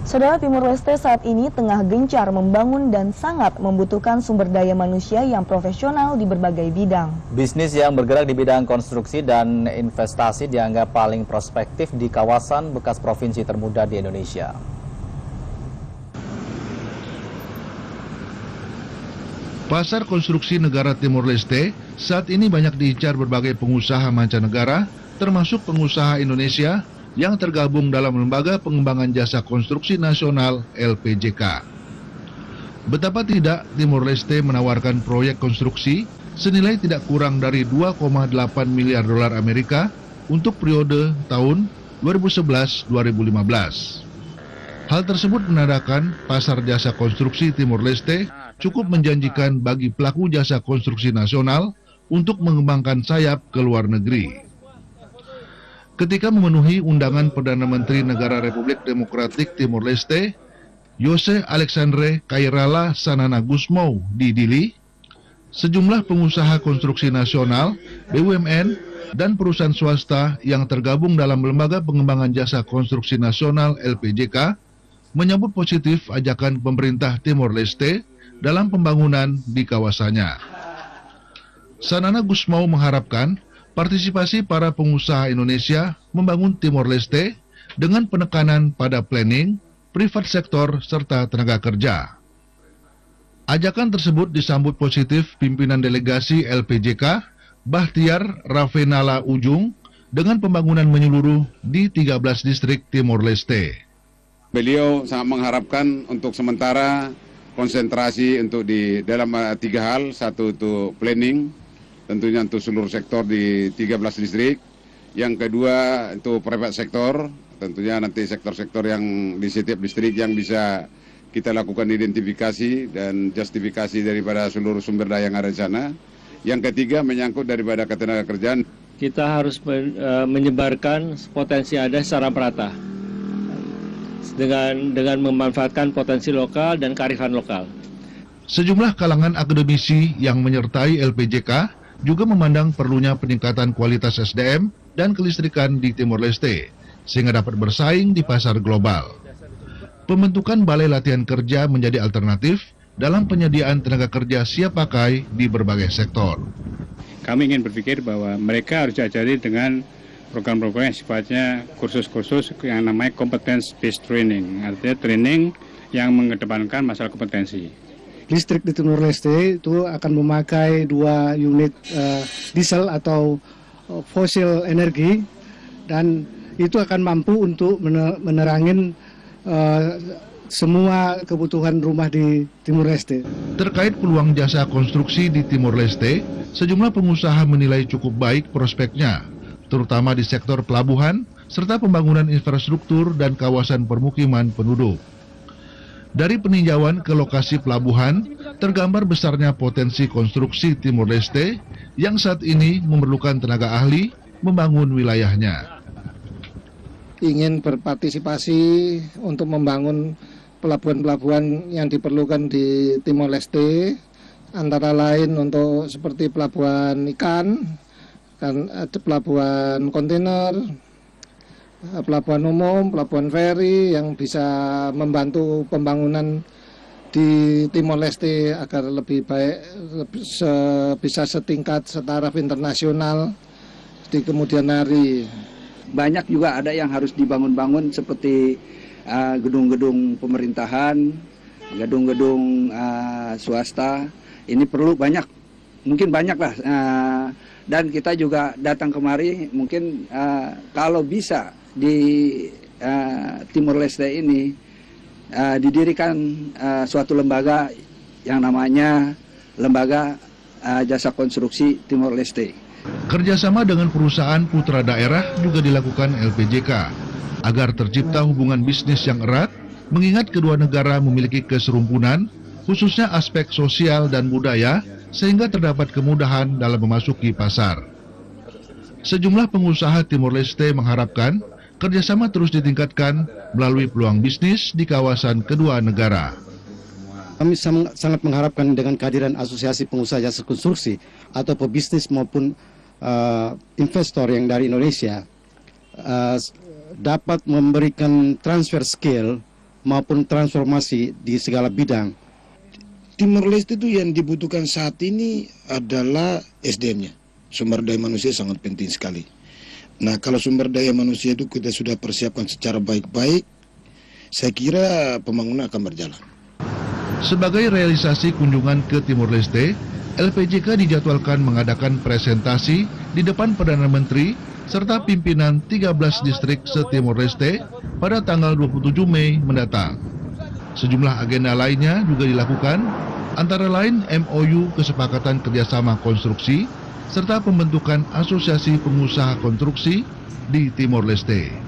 Saudara, Timor Leste saat ini tengah gencar membangun dan sangat membutuhkan sumber daya manusia yang profesional di berbagai bidang. Bisnis yang bergerak di bidang konstruksi dan investasi dianggap paling prospektif di kawasan bekas provinsi termuda di Indonesia. Pasar konstruksi negara Timor Leste saat ini banyak diincar berbagai pengusaha mancanegara, termasuk pengusaha Indonesia yang tergabung dalam Lembaga Pengembangan Jasa Konstruksi Nasional (LPJK). Betapa tidak, Timor Leste menawarkan proyek konstruksi senilai tidak kurang dari 2,8 miliar dolar Amerika untuk periode tahun 2011-2015. Hal tersebut menandakan pasar jasa konstruksi Timor Leste cukup menjanjikan bagi pelaku jasa konstruksi nasional untuk mengembangkan sayap ke luar negeri. Ketika memenuhi undangan Perdana Menteri Negara Republik Demokratik Timor Leste, Jose Alexandre Kairala Sanana Gusmao di Dili, sejumlah pengusaha konstruksi nasional, BUMN, dan perusahaan swasta yang tergabung dalam Lembaga Pengembangan Jasa Konstruksi Nasional (LPJK) menyambut positif ajakan pemerintah Timor Leste dalam pembangunan di kawasannya. Sanana Gusmao mengharapkan partisipasi para pengusaha Indonesia membangun Timor Leste dengan penekanan pada planning, privat sektor, serta tenaga kerja. Ajakan tersebut disambut positif pimpinan delegasi LPJK, Bahtiar Ravenala Ujung, dengan pembangunan menyeluruh di 13 distrik Timor Leste. Beliau sangat mengharapkan untuk sementara konsentrasi untuk di dalam 3 hal, satu untuk planning, tentunya untuk seluruh sektor di 13 distrik. Yang kedua untuk private sektor, tentunya nanti sektor-sektor yang di setiap distrik yang bisa kita lakukan identifikasi dan justifikasi daripada seluruh sumber daya yang ada di sana. Yang ketiga menyangkut daripada ketenaga kerjaan. Kita harus menyebarkan potensi ada secara merata dengan memanfaatkan potensi lokal dan kearifan lokal. Sejumlah kalangan akademisi yang menyertai LPJK juga memandang perlunya peningkatan kualitas SDM dan kelistrikan di Timor Leste, sehingga dapat bersaing di pasar global. Pembentukan balai latihan kerja menjadi alternatif dalam penyediaan tenaga kerja siap pakai di berbagai sektor. Kami ingin berpikir bahwa mereka harus diajari dengan program-program yang sifatnya kursus-kursus yang namanya competence-based training, artinya training yang mengedepankan masalah kompetensi. Listrik di Timor Leste itu akan memakai 2 unit diesel atau fosil energi, dan itu akan mampu untuk menerangin semua kebutuhan rumah di Timor Leste. Terkait peluang jasa konstruksi di Timor Leste, sejumlah pengusaha menilai cukup baik prospeknya, terutama di sektor pelabuhan serta pembangunan infrastruktur dan kawasan permukiman penduduk. Dari peninjauan ke lokasi pelabuhan, tergambar besarnya potensi konstruksi Timor Leste yang saat ini memerlukan tenaga ahli membangun wilayahnya. Ingin berpartisipasi untuk membangun pelabuhan-pelabuhan yang diperlukan di Timor Leste, antara lain untuk seperti pelabuhan ikan, kan ada pelabuhan kontainer, pelabuhan umum, pelabuhan feri yang bisa membantu pembangunan di Timor Leste agar lebih baik, bisa setingkat setaraf internasional di kemudian hari. Banyak juga ada yang harus dibangun-bangun seperti gedung-gedung pemerintahan, gedung-gedung swasta. Ini perlu banyak, mungkin banyak lah. Dan kita juga datang kemari, mungkin kalau bisa di Timor Leste ini didirikan suatu lembaga yang namanya Lembaga Jasa Konstruksi Timor Leste. Kerjasama dengan perusahaan putra daerah juga dilakukan LPJK agar tercipta hubungan bisnis yang erat, mengingat kedua negara memiliki keserumpunan, khususnya aspek sosial dan budaya, sehingga terdapat kemudahan dalam memasuki pasar. Sejumlah pengusaha Timor Leste mengharapkan kerjasama terus ditingkatkan melalui peluang bisnis di kawasan kedua negara. Kami sangat mengharapkan dengan kehadiran Asosiasi Pengusaha Jasa Konstruksi atau pebisnis maupun investor yang dari Indonesia dapat memberikan transfer skill maupun transformasi di segala bidang. Timor Leste itu yang dibutuhkan saat ini adalah SDM-nya. Sumber daya manusia sangat penting sekali. Nah, kalau sumber daya manusia itu kita sudah persiapkan secara baik-baik, saya kira pembangunan akan berjalan. Sebagai realisasi kunjungan ke Timor Leste, LPJK dijadwalkan mengadakan presentasi di depan Perdana Menteri serta pimpinan 13 distrik se-Timor Leste pada tanggal 27 Mei mendatang. Sejumlah agenda lainnya juga dilakukan, antara lain MOU Kesepakatan Kerjasama Konstruksi serta pembentukan Asosiasi Pengusaha Konstruksi di Timor Leste.